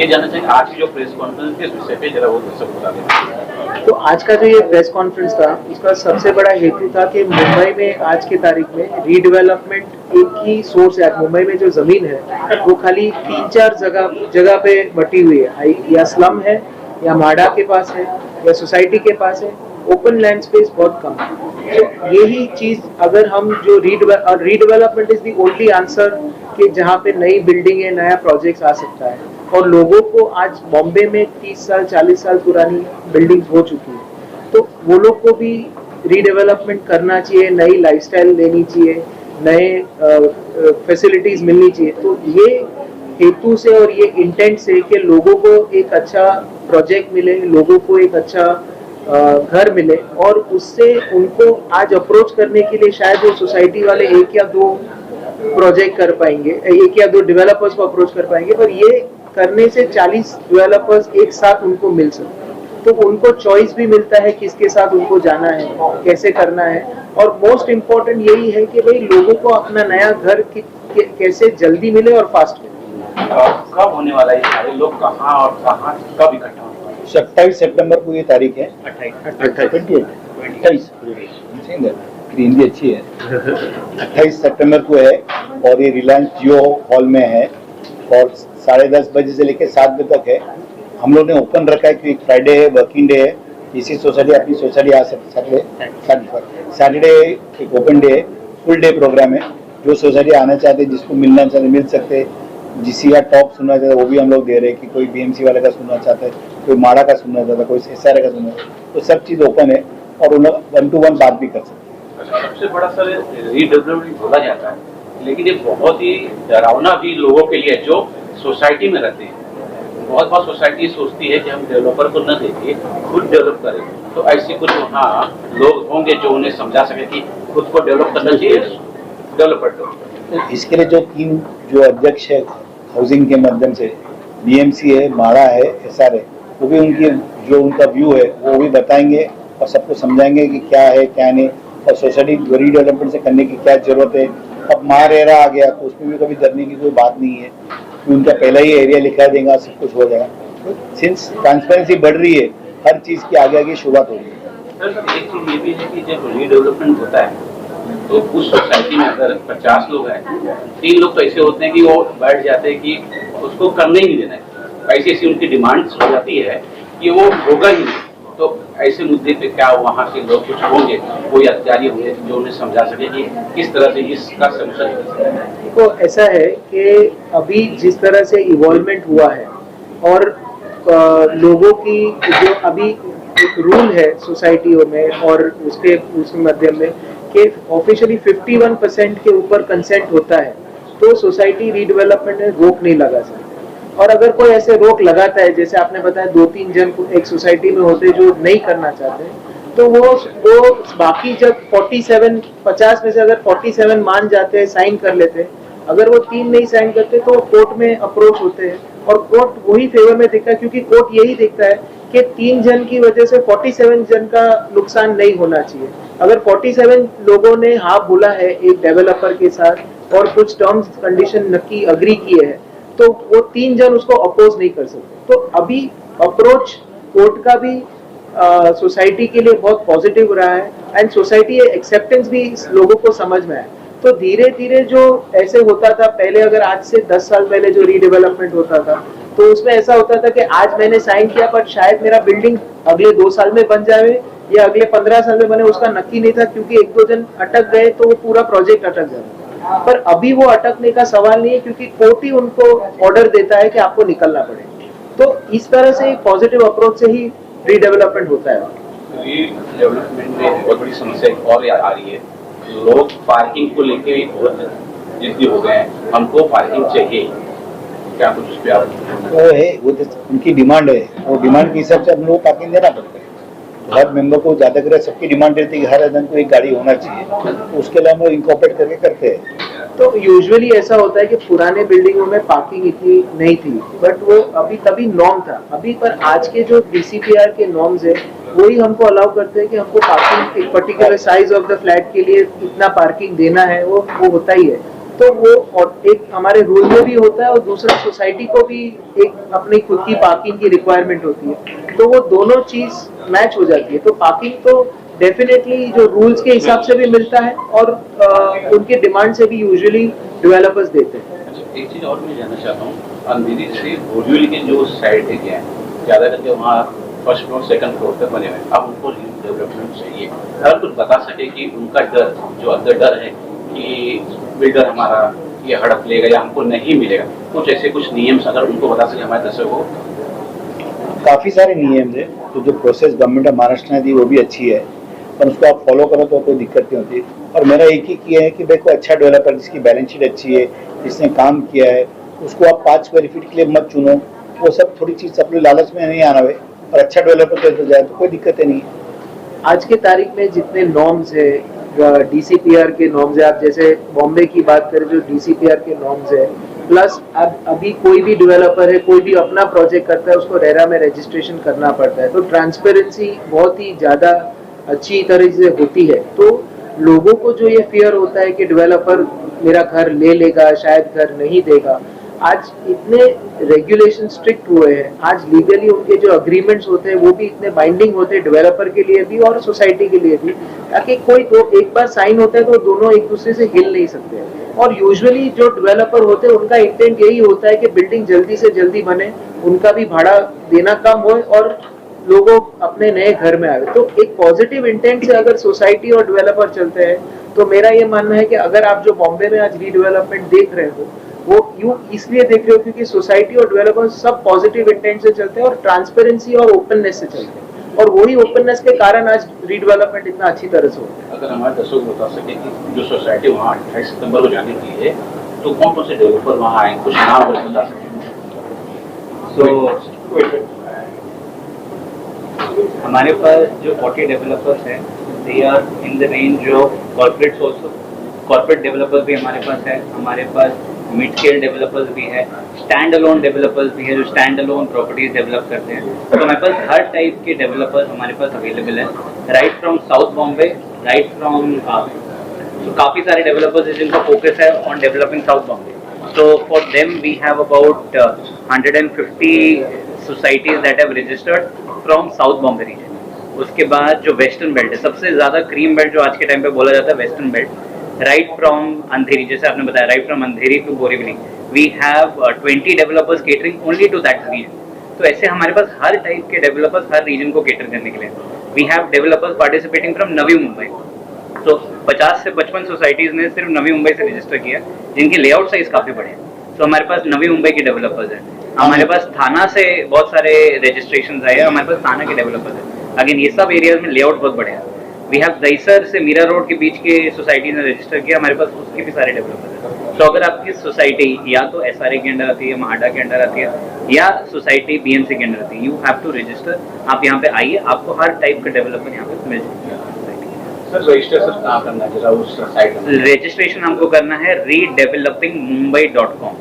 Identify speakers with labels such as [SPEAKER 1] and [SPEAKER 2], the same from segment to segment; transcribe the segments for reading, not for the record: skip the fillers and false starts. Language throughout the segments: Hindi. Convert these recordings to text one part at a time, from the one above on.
[SPEAKER 1] ये जानना चाहेंगे आज की जो प्रेस कॉन्फ्रेंस किस विषय पे जरा वो दर्शक बता दें।
[SPEAKER 2] तो आज का जो ये प्रेस कॉन्फ्रेंस था, उसका सबसे बड़ा हेतु था कि मुंबई में आज की तारीख में रीडेवलपमेंट एक ही सोर्स है। मुंबई में जो जमीन है वो खाली 3-4 जगह पे बटी हुई है, या स्लम है, या माडा के पास है, या सोसाइटी के पास है। ओपन लैंड स्पेस बहुत कम है। तो यही चीज अगर हम जो redevelopment is the only answer कि जहाँ पे नई बिल्डिंग है, नया प्रोजेक्ट आ सकता है। और लोगों को आज बॉम्बे में 30 साल 40 साल पुरानी बिल्डिंग्स हो चुकी है, तो वो लोग को भी रीडेवलपमेंट करना चाहिए, नई लाइफस्टाइल लेनी चाहिए, नए फैसिलिटीज मिलनी चाहिए। तो ये हेतु से और ये इंटेंट से कि लोगों को एक अच्छा प्रोजेक्ट मिले, लोगों को एक अच्छा घर मिले, और उससे उनको आज अप्रोच करने के लिए शायद वो सोसाइटी वाले 1 या 2 प्रोजेक्ट कर पाएंगे, 1 या 2 डेवलपर्स को अप्रोच कर पाएंगे, पर ये करने से 40 डेवलपर्स एक साथ उनको मिल सकते हैं। तो उनको चॉइस भी मिलता है किसके साथ उनको जाना है, कैसे करना है। और मोस्ट इम्पोर्टेंट यही है कि भाई लोगों को अपना नया घर कैसे जल्दी मिले और फास्ट मिले।
[SPEAKER 1] कब होने वाला है, सारे लोग कहाँ और कहाँ कब इकट्ठा होने वाले हैं?
[SPEAKER 3] 27 सितंबर को ये तारीख है। 28 हिंदी अच्छी है। 28 सितंबर को है और ये रिलायंस जियो हॉल में है और 10:30 बजे से लेकर 7 बजे तक है। हम लोग ने ओपन रखा है क्योंकि फ्राइडे है, वर्किंग डे है। इसी सोसाइटी अपनी सोसाइटी आ सकते, सैटरडे एक ओपन डे है, फुल डे प्रोग्राम है। जो सोसाइटी आना चाहते हैं, जिसको मिलना चाहते मिल सकते हैं। जिसी का टॉप सुनना चाहता है वो भी हम लोग दे रहे हैं कि कोई बीएमसी वाले का सुनना चाहता है, कोई माड़ा का सुनना चाहता है, कोई एसआर का सुनना चाहता है, तो सब चीज़ ओपन है और उन 1-to-1 बात भी कर सकते हैं।
[SPEAKER 1] सबसे बड़ा सर रीडेवलपमेंट बोला जाता है, लेकिन ये बहुत ही डरावना भी लोगों के लिए जो सोसाइटी में रहते हैं। बहुत बार सोसाइटी सोचती है कि हम डेवलपर को न देके खुद डेवलप करें, तो ऐसे कुछ वहाँ लोग होंगे जो उन्हें समझा सके कि खुद को डेवलप करना चाहिए डेवलपर को।
[SPEAKER 3] इसके लिए जो 3 जो अध्यक्ष है हाउसिंग के माध्यम से, बीएमसी है, माड़ा है, एसआर है, वो भी उनकी जो उनका व्यू है वो भी बताएंगे और सबको समझाएंगे कि क्या है क्या नहीं, और सोसाइटी रीडेवलपमेंट से करने की क्या जरूरत है। अब महारेरा आ गया तो उसमें भी कभी डरने की कोई बात नहीं है, उनका पहला ही एरिया लिखा देगा, सब कुछ हो जाएगा। तो सिंस ट्रांसपेरेंसी बढ़ रही है, हर चीज़ की आगे आगे शुरुआत हो रही है।
[SPEAKER 1] सर एक चीज ये भी है कि जब रीडेवलपमेंट होता है तो उस सोसाइटी में अगर 50 लोग हैं, 3 लोग तो ऐसे होते हैं कि वो बैठ जाते हैं कि उसको करने ही नहीं देना है। ऐसी ऐसी उनकी डिमांड्स हो जाती है कि वो होगा ही नहीं। तो ऐसे मुद्दे पे क्या वहाँ के लोग कुछ होंगे, कोई अधिकारी होंगे जो उन्हें समझा सके कि किस तरह से इसका सलूशन?
[SPEAKER 2] तो ऐसा है कि अभी जिस तरह से इवॉल्वमेंट हुआ है और लोगों की जो अभी एक रूल है सोसाइटियों में और उसके माध्यम में कि ऑफिशियली 51% के ऊपर कंसेंट होता है, तो सोसाइटी रीडेवलपमेंट में रोक नहीं लगा सकती। और अगर कोई ऐसे रोक लगाता है, जैसे आपने बताया 2-3 जन एक सोसाइटी में होते जो नहीं करना चाहते, तो वो बाकी जब 50 में से अगर 47 मान जाते हैं, साइन कर लेते हैं, अगर वो 3 नहीं साइन करते तो कोर्ट में अप्रोच होते हैं और कोर्ट वही फेवर में देखता है, क्योंकि कोर्ट यही देखता है कि 3 जन की वजह से 47 जन का नुकसान नहीं होना चाहिए। अगर 47 लोगों ने हाँ बोला है एक डेवलपर के साथ और कुछ टर्म्स कंडीशन नक्की अग्री किए हैं, तो वो 3 जन उसको अपोज नहीं कर सकते। तो अभी अप्रोच कोर्ट का भी सोसाइटी के लिए बहुत पॉजिटिव रहा है एंड सोसाइटी एक्सेप्टेंस भी लोगों को समझ में आया। तो धीरे धीरे जो ऐसे होता था पहले, अगर आज से 10 साल पहले जो रीडेवलपमेंट होता था, तो उसमें ऐसा होता था कि आज मैंने साइन किया पर शायद मेरा बिल्डिंग अगले 2 साल में बन जाए या अगले 15 साल में बने, उसका नक्की नहीं था, क्योंकि 1-2 जन अटक गए तो वो पूरा प्रोजेक्ट अटक जाता। पर अभी वो अटकने का सवाल नहीं है, क्योंकि कोर्ट ही उनको ऑर्डर देता है कि आपको निकलना पड़ेगा। तो इस तरह से पॉजिटिव अप्रोच से ही रीडेवलपमेंट होता है।
[SPEAKER 1] रीडेवलपमेंट में बहुत बड़ी समस्या और आ रही है, लोग पार्किंग को लेके बहुत जिद्दी हो गए हैं, हमको पार्किंग चाहिए। क्या कुछ उस पर आप?
[SPEAKER 3] वो है, वो तो उनकी डिमांड है, वो डिमांड के हिसाब से हम लोग पार्किंग देना पड़ता है। हर मेंबर को ज्यादा कर सबकी डिमांड रहती है कि हर आदमी को एक गाड़ी होना चाहिए, तो उसके लिए हम लोग इंकॉर्पोरेट करके करते हैं।
[SPEAKER 2] तो यूजुअली ऐसा होता है कि पुराने बिल्डिंगों में पार्किंग इतनी नहीं थी, बट वो अभी तभी नॉर्म था। अभी पर आज के जो डीसीपीआर के नॉर्म्स है वही हमको अलाउ करते हैं कि हमको पार्किंग एक particular size of the flat के लिए इतना पार्किंग देना है, वो होता ही है। तो वो और एक हमारे रूल में भी होता है और दूसरा सोसाइटी को भी एक अपनी खुद की पार्किंग की रिक्वायरमेंट होती है, तो वो दोनों चीज मैच हो जाती है। तो पार्किंग तो डेफिनेटली जो रूल्स के हिसाब से भी मिलता है और उनके डिमांड से भी यूजुअली डेवलपर्स देते हैं।
[SPEAKER 1] अच्छा, एक चीज और मैं जानना चाहता हूँ, अंधेरी से बोरिवली के जो साइड एरिया है ज्यादा करके वहाँ फर्स्ट फ्लोर सेकंड फ्लोर तक बने हुए हैं, अब उनको डेवलपमेंट चाहिए, अगर कुछ बता सके कि उनका डर जो अंदर डर है कि बिल्डर हमारा ये हड़प लेगा या हमको नहीं मिलेगा, कुछ ऐसे कुछ नियम अगर उनको बता सके हमारे दर्शकों को।
[SPEAKER 3] काफ़ी सारे नियम है, तो जो प्रोसेस गवर्नमेंट ऑफ महाराष्ट्र ने दी वो भी अच्छी है, पर उसको आप फॉलो करो तो कोई दिक्कत नहीं होती। और मेरा एक ही किया है कि भाई कोई अच्छा डेवलपर जिसकी बैलेंस शीट अच्छी है, जिसने काम किया है, उसको आप 5 स्क्वायर फीट के लिए मत चुनो। वो सब थोड़ी चीज़ अपने लालच में नहीं आना है, और अच्छा डेवलपर तो जाए तो कोई दिक्कत नहीं है।
[SPEAKER 2] आज के तारीख में जितने नॉर्म्स है, डीसीपीआर के नॉर्म्स है, आप जैसे बॉम्बे की बात करें जो डीसीपीआर के नॉर्म्स है, प्लस अब अभी कोई भी डेवलपर है, कोई भी अपना प्रोजेक्ट करता है, उसको रेरा में रजिस्ट्रेशन करना पड़ता है, तो ट्रांसपेरेंसी बहुत ही ज़्यादा अच्छी तरह से होती है। तो लोगों को जो ये फियर होता है कि डेवलपर मेरा घर ले लेगा, शायद घर नहीं देगा, आज इतने रेगुलेशन स्ट्रिक्ट हुए हैं, आज लीगली उनके जो अग्रीमेंट्स होते हैं वो भी इतने बाइंडिंग होते हैं डेवलपर के लिए भी और सोसाइटी के लिए भी, ताकि कोई तो एक बार साइन होता है तो दोनों एक दूसरे से हिल नहीं सकते हैं। और यूजुअली जो डेवलपर होते हैं उनका इंटेंट यही होता है कि बिल्डिंग जल्दी से जल्दी बने, उनका भी भाड़ा देना कम हो और लोगों अपने नए घर में आए। तो एक पॉजिटिव इंटेंट से अगर सोसाइटी और डेवलपर चलते हैं तो मेरा ये मानना है कि अगर आप जो बॉम्बे में आज रीडेवलपमेंट देख रहे हो वो यूं इसलिए देख रहे हो क्योंकि सोसाइटी और डेवलपर सब पॉजिटिव इंटेंट से चलते हैं और ट्रांसपेरेंसी और ओपननेस से चलते हैं, और वही ओपननेस के कारण आज रीडेवलपमेंट इतना अच्छी तरह से होता है।
[SPEAKER 1] अगर हमारे दर्शकों को बता सके कि जो सोसाइटी वहाँ 28 सितंबर को जाने के लिए तो कौन कौन से डेवलपर वहाँ आए, कुछ नाम अगर बता सकें।
[SPEAKER 4] हमारे पास जो 40 डेवलपर्स हैं, they are in the range of corporates also. Corporate developers भी हमारे पास है, हमारे पास मिड स्केल डेवलपर्स भी है, स्टैंड अलोन डेवलपर्स भी है जो स्टैंड अलोन प्रॉपर्टीज डेवलप करते हैं। तो हमारे पास हर टाइप के डेवलपर्स हमारे पास अवेलेबल है, right from south Bombay, right from तो काफ़ी सारे डेवलपर्स हैं जिनका फोकस है on developing south Bombay. So for them we have about 150 societies that have registered from South Bombay region. उसके बाद जो वेस्टर्न बेल्ट है, सबसे ज़्यादा क्रीम बेल्ट जो आज के टाइम पे बोला जाता है western belt, right from Andheri, जैसे आपने बताया right from Andheri to Borivali, we have 20 developers catering only to that region. तो ऐसे हमारे पास हर टाइप के डेवलपर्स हर रीजन को केटर करने के लिए। We have developers participating from Navi Mumbai. तो 50 से 55 सोसाइटीज़ ने सिर्फ नवी मुंबई से रजिस्टर किया, जिनकी लेआउट साइज काफ़ी बड़े हैं। तो हमारे पास नवी मुंबई के डेवलपर्स हैं, हमारे पास थाना से बहुत सारे रजिस्ट्रेशन आए हैं, हमारे पास थाना के डेवलपर्स हैं। अगेन ये सब एरियाज में लेआउट बहुत बड़े हैं। वी हैव दहीसर से मीरा रोड के बीच के सोसाइटीज़ ने रजिस्टर किया, हमारे पास उसके भी सारे डेवलपर्स हैं। तो अगर आपकी सोसाइटी या तो SRA के अंडर आती है, महाडा के अंडर आती है, या सोसाइटी BMC के अंडर आती है, यू हैव टू रजिस्टर। आप यहाँ पे आइए, आपको हर टाइप का डेवलपर यहाँ पे मिल जाएगा।
[SPEAKER 1] रजिस्ट्रेशन कहाँ करना है उस साइट में?
[SPEAKER 4] रजिस्ट्रेशन हमको करना है redevelopingmumbai.com,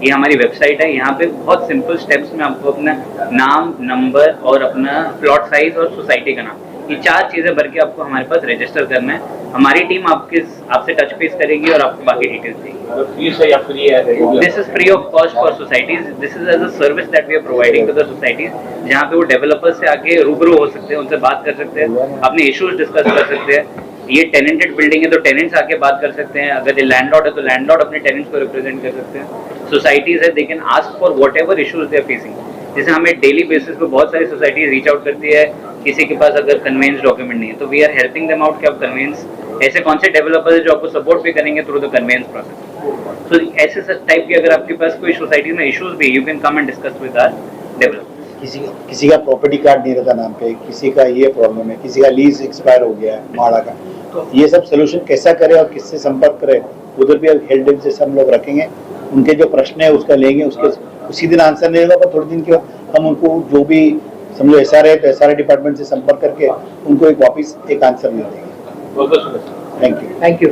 [SPEAKER 4] ये हमारी वेबसाइट है। यहाँ पे बहुत सिंपल स्टेप्स में आपको अपना नाम, नंबर और अपना प्लॉट साइज और सोसाइटी का नाम, ये 4 चीज़ें भर के आपको हमारे पास रजिस्टर करना है। हमारी टीम आपसे टच बेस करेगी और आपको बाकी डिटेल्स देगी।
[SPEAKER 1] फीस है या फ्री है?
[SPEAKER 4] This is free of cost for societies, this is as a service that we are providing to the societies, जहाँ पे वो डेवलपर्स से आके रूबरू हो सकते हैं, उनसे बात कर सकते हैं, अपने इश्यूज डिस्कस कर सकते हैं। ये टेनेंटेड बिल्डिंग है तो टेनेंट्स आके बात कर सकते हैं, अगर ये लैंडलॉर्ड है तो लैंडलॉर्ड अपने टेनेंट्स को रिप्रेजेंट कर सकते हैं। सोसाइटीज है, they can ask for what issues they are facing. जैसे हमें डेली बेसिस पे बहुत सारी सोसाइटीज रीच आउट करती है, किसी के पास अगर कन्वेंस डॉक्यूमेंट नहीं है तो we are helping them out कि आप कन्वेंस, ऐसे कौन से डेवलपर्स है जो आपको सपोर्ट भी करेंगे थ्रू द कन्वेंस प्रोसेस। तो ऐसे टाइप के अगर आपके पास कोई सोसाइटी में इश्यूज भी, you can come and discuss with our developers.
[SPEAKER 3] किसी का प्रॉपर्टी कार्ड नहीं रहता नाम पे, किसी का ये प्रॉब्लम है, किसी का लीज एक्सपायर हो गया है भाड़ा का, तो ये सब सोल्यूशन कैसा करें और किससे संपर्क करें, उधर भी हेल्प डेस्क जैसे हम लोग रखेंगे। उनके जो प्रश्न है उसका लेंगे, उसके उसी दिन आंसर नहीं होगा पर थोड़े दिन के बाद हम उनको जो भी समझो SRA तो SRA डिपार्टमेंट से संपर्क करके उनको एक वापस एक आंसर मिल देंगे।
[SPEAKER 1] बहुत बहुत शुक्रिया।
[SPEAKER 3] Thank you.
[SPEAKER 2] Thank you.